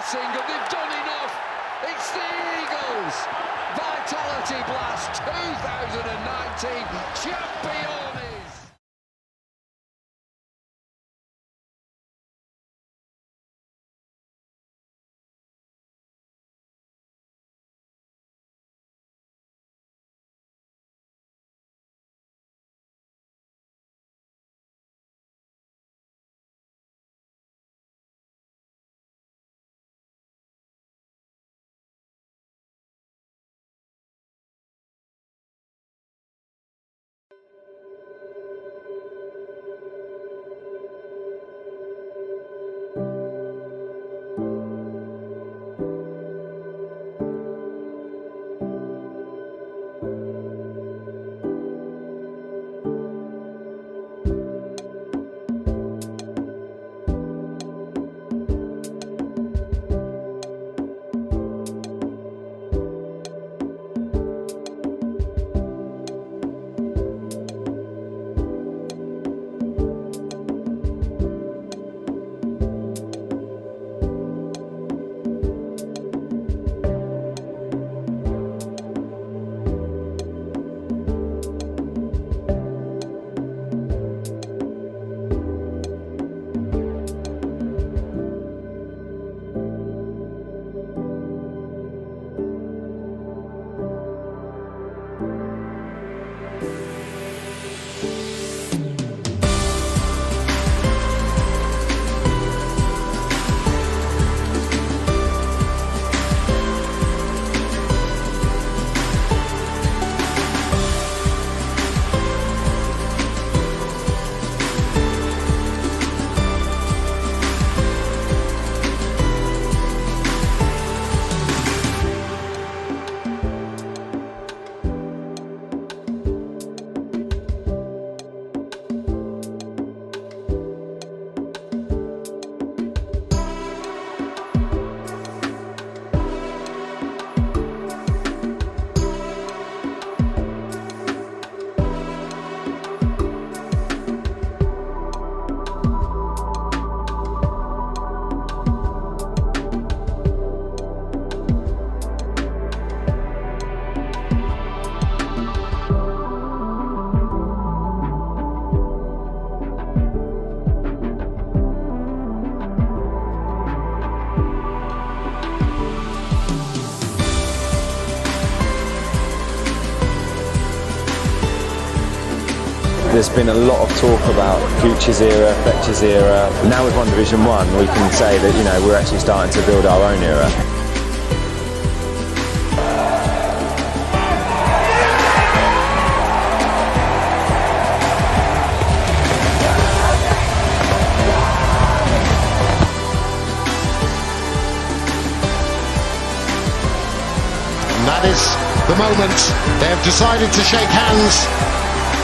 single. They've done enough. It's the Eagles. Vitality Blast 2019 Champions. There's been a lot of talk about Gooch's era, Fletcher's era. Now we've won Division 1, we can say that, you know, we're actually starting to build our own era. And that is the moment they have decided to shake hands.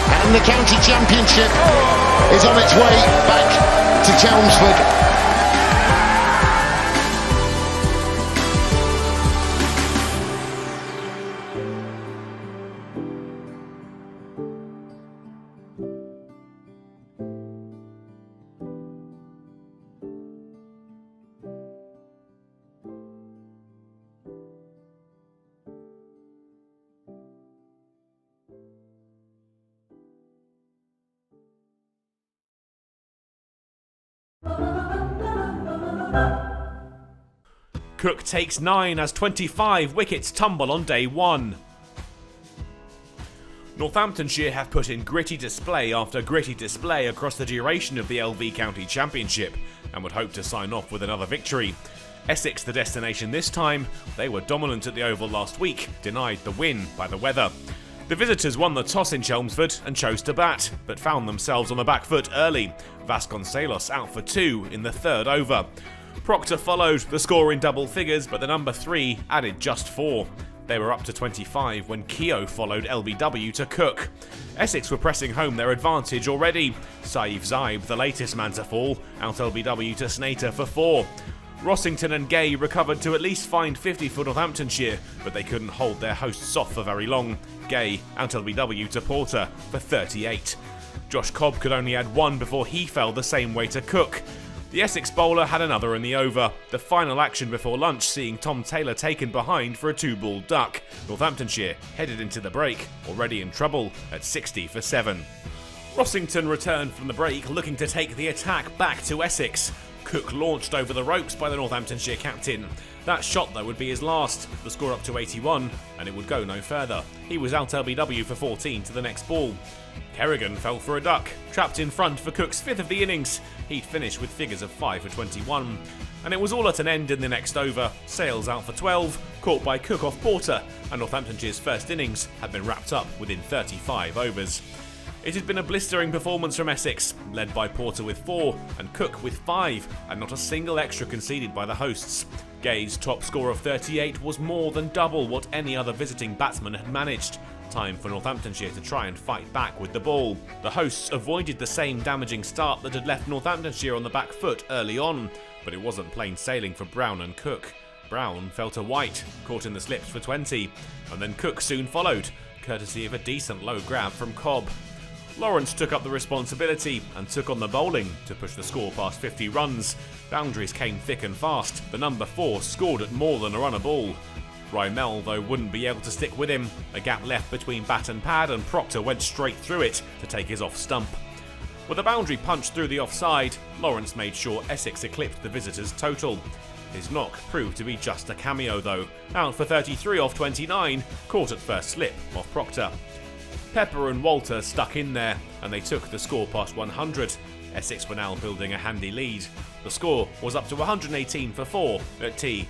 And the county championship is on its way back to Chelmsford. Cook takes 9 as 25 wickets tumble on day 1. Northamptonshire have put in gritty display after gritty display across the duration of the LV County Championship and would hope to sign off with another victory. Essex the destination this time. They were dominant at the Oval last week, denied the win by the weather. The visitors won the toss in Chelmsford and chose to bat, but found themselves on the back foot early. Vasconcelos out for 2 in the 3rd over. Proctor followed, the score in double figures, but the number 3 added just 4. They were up to 25 when Keogh followed LBW to Cook. Essex were pressing home their advantage already. Saif Zaib, the latest man to fall, out LBW to Snater for 4. Rossington and Gay recovered to at least find 50 for Northamptonshire, but they couldn't hold their hosts off for very long. Gay out LBW to Porter for 38. Josh Cobb could only add 1 before he fell the same way to Cook. The Essex bowler had another in the over, the final action before lunch seeing Tom Taylor taken behind for a 2-ball duck. Northamptonshire headed into the break, already in trouble at 60 for 7. Rossington returned from the break looking to take the attack back to Essex. Cook launched over the ropes by the Northamptonshire captain. That shot though would be his last, the score up to 81, and it would go no further. He was out LBW for 14 to the next ball. Kerrigan fell for a duck, trapped in front for Cook's 5th of the innings. He'd finished with figures of 5 for 21. And it was all at an end in the next over. Sales out for 12, caught by Cook off Porter, and Northamptonshire's first innings had been wrapped up within 35 overs. It had been a blistering performance from Essex, led by Porter with 4 and Cook with 5, and not a single extra conceded by the hosts. Gay's top score of 38 was more than double what any other visiting batsman had managed. Time for Northamptonshire to try and fight back with the ball. The hosts avoided the same damaging start that had left Northamptonshire on the back foot early on, but it wasn't plain sailing for Brown and Cook. Brown fell to White, caught in the slips for 20, and then Cook soon followed, courtesy of a decent low grab from Cobb. Lawrence took up the responsibility and took on the bowling to push the score past 50 runs. Boundaries came thick and fast. The number 4 scored at more than a run a ball. Rymel, though, wouldn't be able to stick with him. A gap left between bat and pad, and Proctor went straight through it to take his off stump. With a boundary punched through the offside, Lawrence made sure Essex eclipsed the visitors' total. His knock proved to be just a cameo, though. Out for 33 off 29, caught at first slip off Proctor. Pepper and Walter stuck in there, and they took the score past 100. Essex were now building a handy lead. The score was up to 118 for 4 at tea.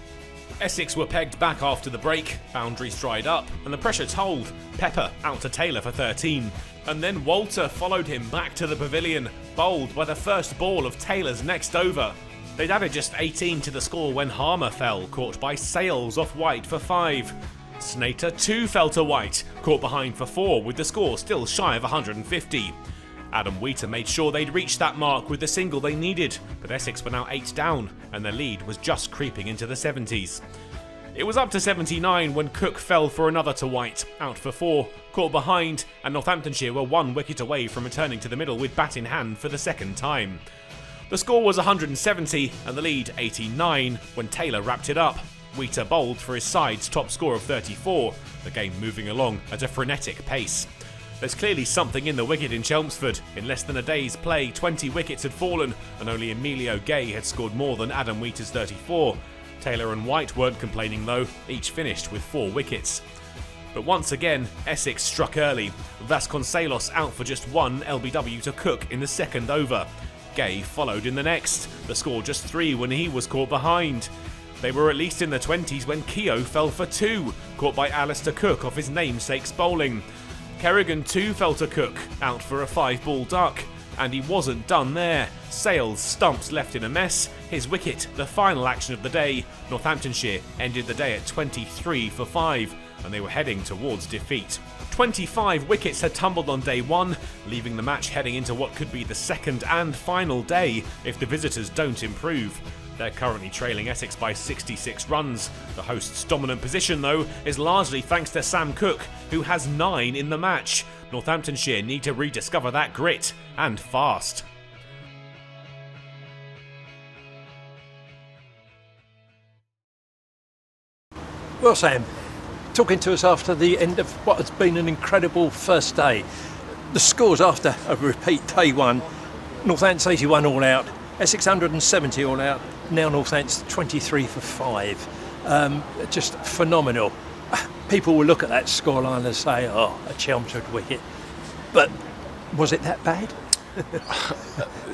Essex were pegged back after the break, boundaries dried up, and the pressure told. Pepper out to Taylor for 13, and then Walter followed him back to the pavilion, bowled by the first ball of Taylor's next over. They'd added just 18 to the score when Harmer fell, caught by Sales off White for 5. Snater too fell to White, caught behind for 4 with the score still shy of 150. Adam Wheater made sure they'd reached that mark with the single they needed, but Essex were now 8 down and their lead was just creeping into the 70s. It was up to 79 when Cook fell for another to White, out for 4, caught behind, and Northamptonshire were 1 wicket away from returning to the middle with bat in hand for the second time. The score was 170 and the lead 89 when Taylor wrapped it up. Wheater bowled for his side's top score of 34, the game moving along at a frenetic pace. There's clearly something in the wicket in Chelmsford. In less than a day's play, 20 wickets had fallen, and only Emilio Gay had scored more than Adam Wheater's 34. Taylor and White weren't complaining though, each finished with 4 wickets. But once again, Essex struck early. Vasconcelos out for just 1 LBW to Cook in the second over. Gay followed in the next, the score just 3 when he was caught behind. They were at least in the 20s when Keogh fell for 2, caught by Alistair Cook off his namesake's bowling. Kerrigan too fell to Cook, out for a 5-ball duck. And he wasn't done there. Sales' stumps left in a mess. His wicket, the final action of the day. Northamptonshire ended the day at 23 for 5, and they were heading towards defeat. 25 wickets had tumbled on day 1, leaving the match heading into what could be the second and final day if the visitors don't improve. They're currently trailing Essex by 66 runs. The hosts' dominant position, though, is largely thanks to Sam Cook, who has 9 in the match. Northamptonshire need to rediscover that grit, and fast. Well, Sam, talking to us after the end of what has been an incredible first day. The scores after a repeat day 1, Northants 81 all out, Essex 170 all out, now Northants 23 for 5. Just phenomenal. People will look at that scoreline and say, oh, a Chelmsford wicket. But was it that bad?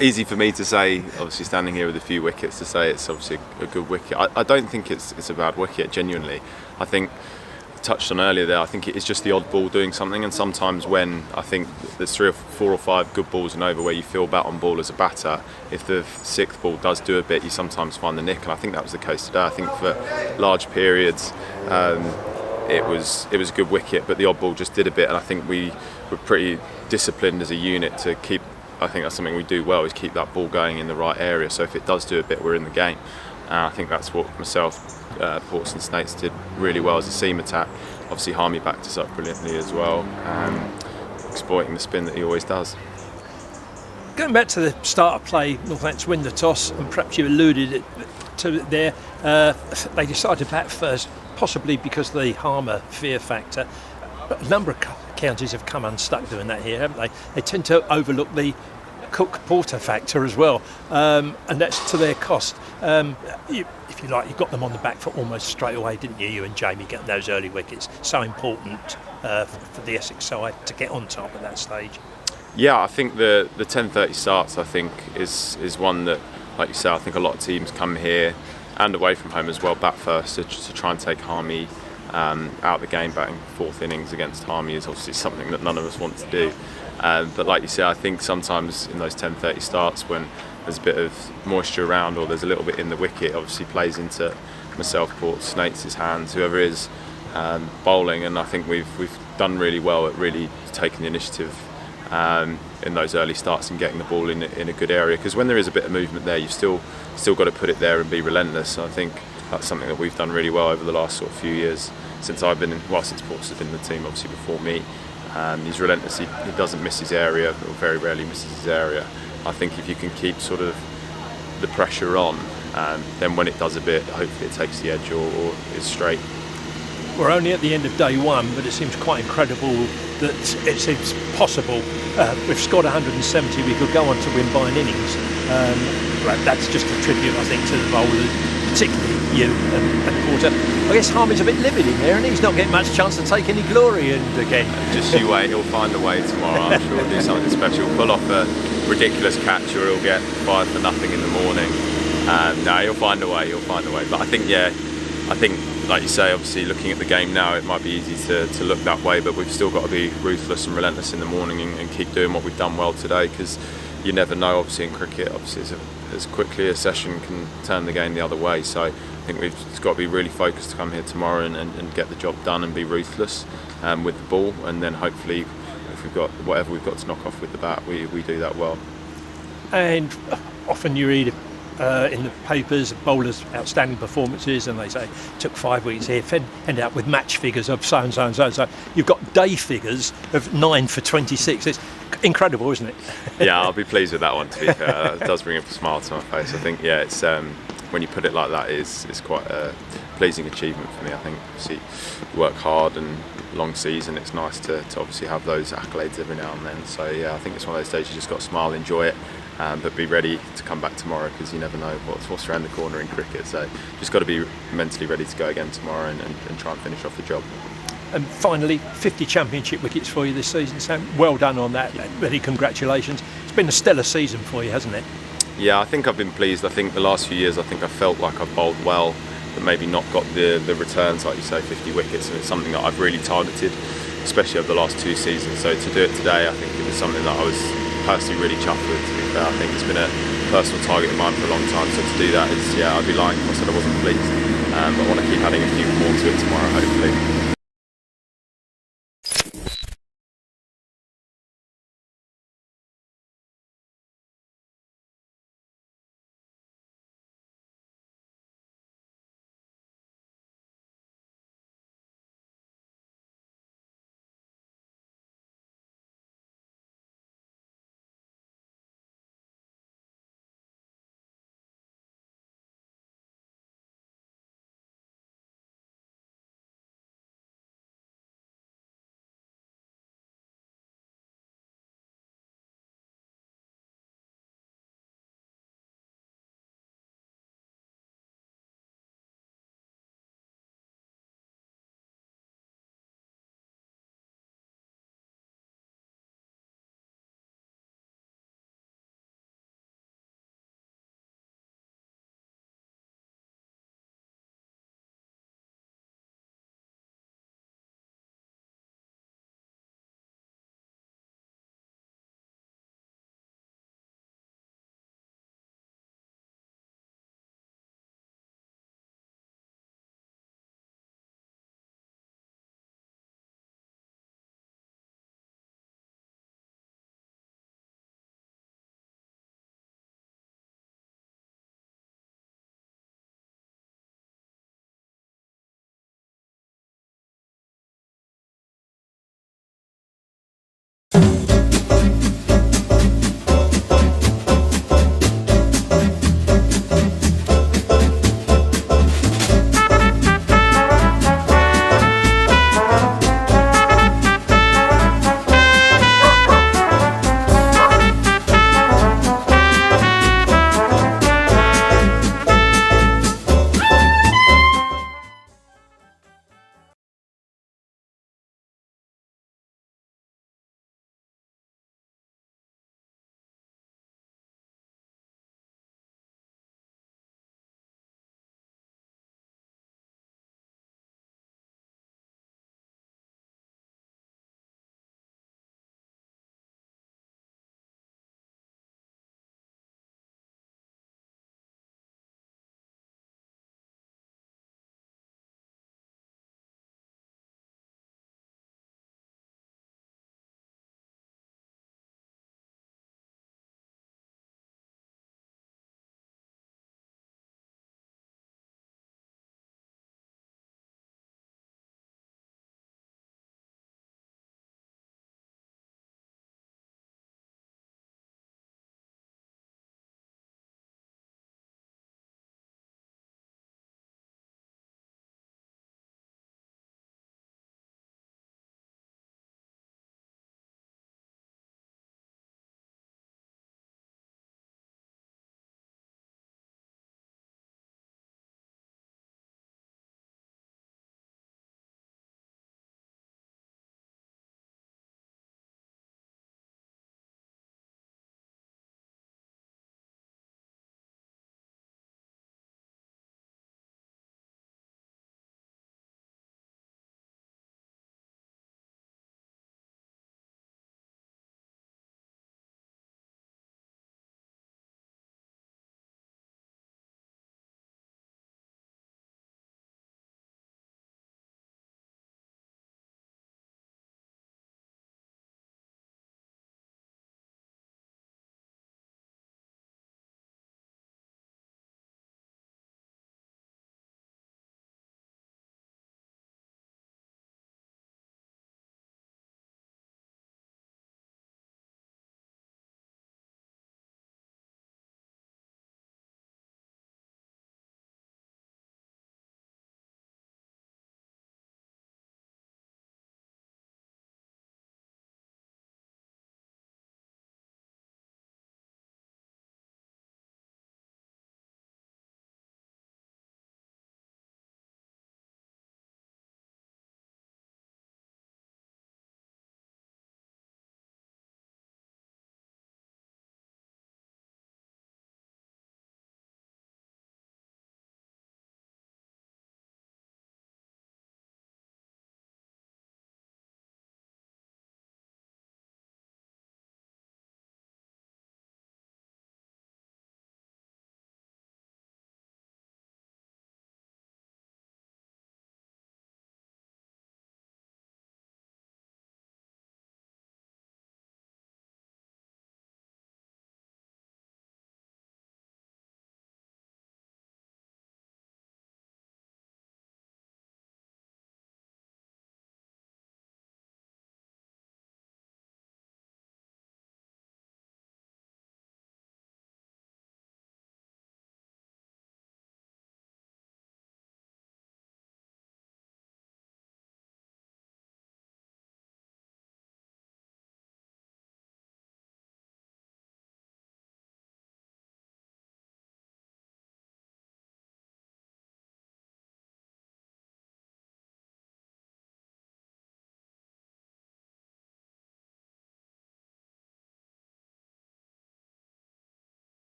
Easy for me to say, obviously standing here with a few wickets, to say it's obviously a good wicket. I don't think it's a bad wicket, genuinely. I think, touched on earlier there, I think it's just the odd ball doing something, and sometimes when I think there's 3 or 4 or 5 good balls in over where you feel bat on ball as a batter, if the 6th ball does do a bit, you sometimes find the nick, and I think that was the case today. I think for large periods it was a good wicket, but the odd ball just did a bit, and I think we were pretty disciplined as a unit to keep, I think that's something we do well, is keep that ball going in the right area, so if it does do a bit, we're in the game. I think that's what myself, Ports and Snates did really well as a seam attack. Obviously Harmy backed us up brilliantly as well, exploiting the spin that he always does. Going back to the start of play, Northampton win the toss, and perhaps you alluded to it there. They decided to bat first, possibly because of the Harmer fear factor. But a number of counties have come unstuck doing that here, haven't they? They tend to overlook the Cook-Porter factor as well, and that's to their cost. If you like, you got them on the back foot almost straight away, didn't you? You and Jamie getting those early wickets. So important for the Essex side to get on top at that stage. Yeah, I think the 10:30 starts, I think, is one that, like you say, I think a lot of teams come here and away from home as well, bat first to try and take Harmy out of the game. Batting fourth innings against Harmy is obviously something that none of us want to do. But like you say, I think sometimes in those 10:30 starts, when there's a bit of moisture around or there's a little bit in the wicket, obviously plays into myself, Port, Snates' hands, whoever is bowling. And I think we've done really well at really taking the initiative in those early starts and getting the ball in a good area. Because when there is a bit of movement there, you've still got to put it there and be relentless. I think that's something that we've done really well over the last sort of few years since I've been in. Well, since Port's has been in the team, obviously before me. He's relentless. He doesn't miss his area, or very rarely misses his area. I think if you can keep sort of the pressure on, then when it does a bit, hopefully it takes the edge or is straight. We're only at the end of day one, but it seems quite incredible that it seems possible. We've scored 170, we could go on to win by an innings. That's just a tribute, I think, to the bowlers, particularly you and Porter. I guess Harmy's a bit livid in there, and he's not getting much chance to take any glory. And again, just you wait, he'll find a way tomorrow. I'm sure he'll do something special. He'll pull off a ridiculous catch, or he'll get 5 for nothing in the morning. No, he'll find a way. But I think, like you say, obviously looking at the game now, it might be easy to look that way, but we've still got to be ruthless and relentless in the morning and keep doing what we've done well today, because you never know, obviously in cricket, obviously as quickly a session can turn the game the other way. So I think we've just got to be really focused to come here tomorrow and get the job done and be ruthless with the ball, and then hopefully if we've got whatever we've got to knock off with the bat, we do that well. And often you read in the papers bowlers' outstanding performances, and they say took 5 weeks here, end up with match figures of so and so and so and so. You've got day figures of 9 for 26. It's incredible, isn't it? Yeah, I'll be pleased with that one, to be fair. It does bring a smile to my face. I think, yeah, it's when you put it like that, it's quite a pleasing achievement for me. I think obviously you work hard and long season, it's nice to obviously have those accolades every now and then. So yeah, I think it's one of those days you just got to smile, enjoy it, but be ready to come back tomorrow, because you never know what's around the corner in cricket. So just got to be mentally ready to go again tomorrow and try and finish off the job. And finally, 50 championship wickets for you this season, Sam. Well done on that. Really, congratulations. It's been a stellar season for you, hasn't it? Yeah, I think I've been pleased. I think the last few years, I think I felt like I've bowled well, but maybe not got the returns, like you say, 50 wickets. And it's something that I've really targeted, especially over the last 2 seasons. So to do it today, I think it was something that I was personally really chuffed with, to be fair. I think it's been a personal target of mine for a long time. So to do that, I'd be lying if I said I wasn't pleased. But I want to keep adding a few more to it tomorrow, hopefully.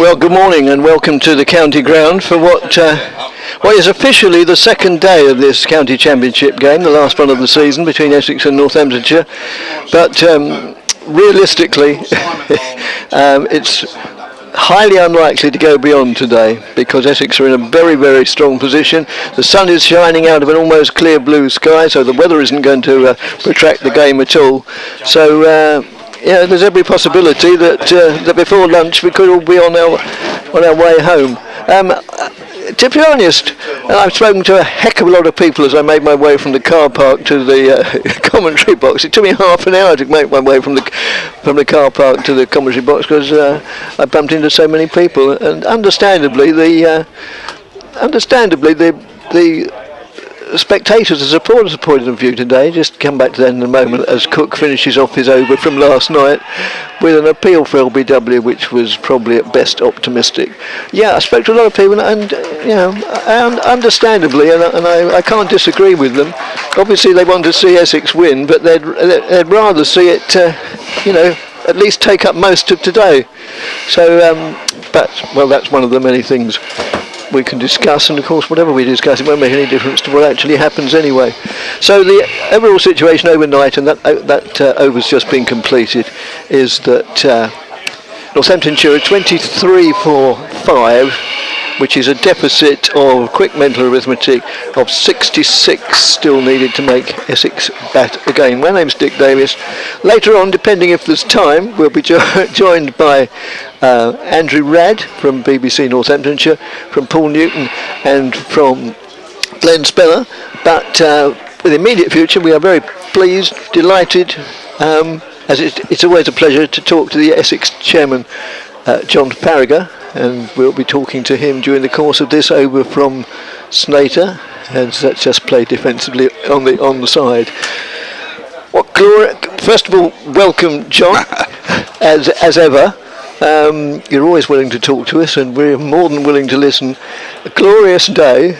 Well, good morning and welcome to the county ground for what is officially the second day of this county championship game, the last one of the season between Essex and Northamptonshire. But realistically, it's highly unlikely to go beyond today because Essex are in a very, very strong position. The sun is shining out of an almost clear blue sky, so the weather isn't going to protract the game at all. So there's every possibility that before lunch we could all be on our way home. To be honest, I've spoken to a heck of a lot of people as I made my way from the car park to the commentary box. It took me half an hour to make my way from the car park to the commentary box because I bumped into so many people, and understandably the spectators, the supporters' point of view today, just come back to that in a moment as Cook finishes off his over from last night with an appeal for LBW, which was probably at best optimistic. Yeah, I spoke to a lot of people, and understandably, and I can't disagree with them. Obviously, they want to see Essex win, but they'd rather see it, at least take up most of today. So, that's one of the many things we can discuss, and of course whatever we discuss, it won't make any difference to what actually happens anyway. So the overall situation overnight, and that over's just been completed, is that Northamptonshire are 23-4-5, which is a deficit of quick mental arithmetic of 66 still needed to make Essex bat again. My name's Dick Davis. Later on, depending if there's time, we'll be joined by Andrew Radd from BBC Northamptonshire, from Paul Newton and from Glenn Speller. But for the immediate future, we are very pleased, delighted, as it's always a pleasure to talk to the Essex chairman, John Parragher, and we'll be talking to him during the course of this over from Snater, as that's just played defensively on the side. What glory! First of all, welcome, John, as ever. You're always willing to talk to us, and we're more than willing to listen. A glorious day,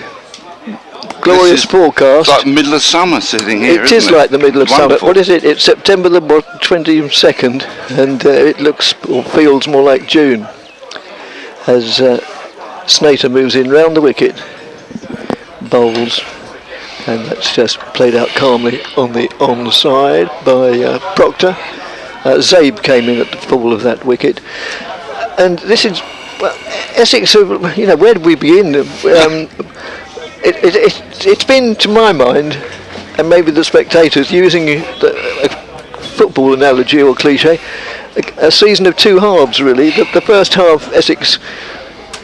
glorious forecast. It's like middle of summer sitting here. It is like the middle of Wonderful. summer. What is it? It's September the 22nd, and it looks or feels more like June as Snater moves in round the wicket, bowls, and that's just played out calmly on the onside by Proctor. Zabe came in at the fall of that wicket, and this is Essex. Where did we begin? It's been, to my mind, and maybe the spectators, using a football analogy or cliche, a season of two halves, really. The first half, Essex,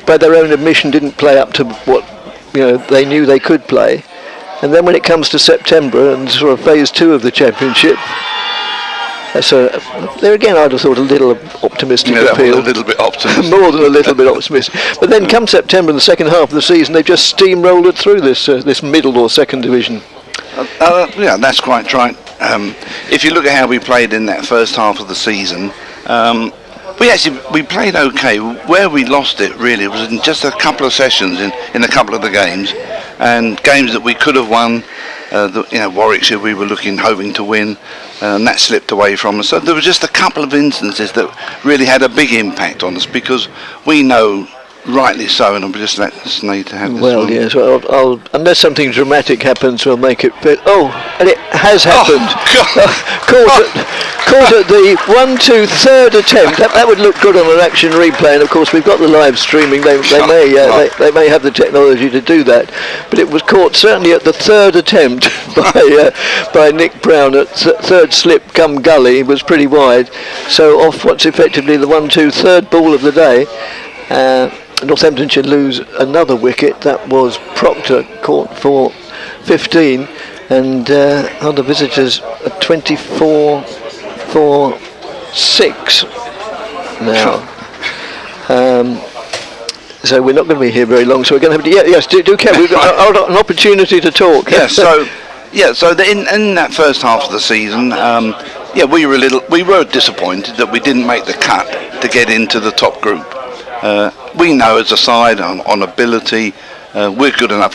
by their own admission, didn't play up to what they knew they could play, and then when it comes to September and sort of phase 2 of the championship, so there again, I'd have thought a little optimistic appeal. A little bit optimistic. More than a little bit optimistic. But then come September, in the second half of the season, they've just steamrolled it through this middle or second division. Yeah, that's quite right. If you look at how we played in that first half of the season, we played okay. Where we lost it really was in just a couple of sessions in a couple of the games, and games that we could have won. Warwickshire we were hoping to win, and that slipped away from us. So there was just a couple of instances that really had a big impact on us, because we know, rightly so, and I'll just let Snater have this one. Yes, I'll unless something dramatic happens, we'll make it fit. Oh, and it has happened. Caught at the 1-2 third attempt. That would look good on an action replay, and of course we've got the live streaming. They may have the technology to do that, but it was caught certainly at the third attempt by Nick Brown at third slip come gully. It was pretty wide, so off what's effectively the 1-2 third ball of the day. Northamptonshire lose another wicket. That was Proctor, caught for 15, and on the visitors 24-4-6 now. So we're not going to be here very long. So we're going to have to do care. We've got an opportunity to talk. So in that first half of the season, we were disappointed that we didn't make the cut to get into the top group. We know as a side on ability, we're good enough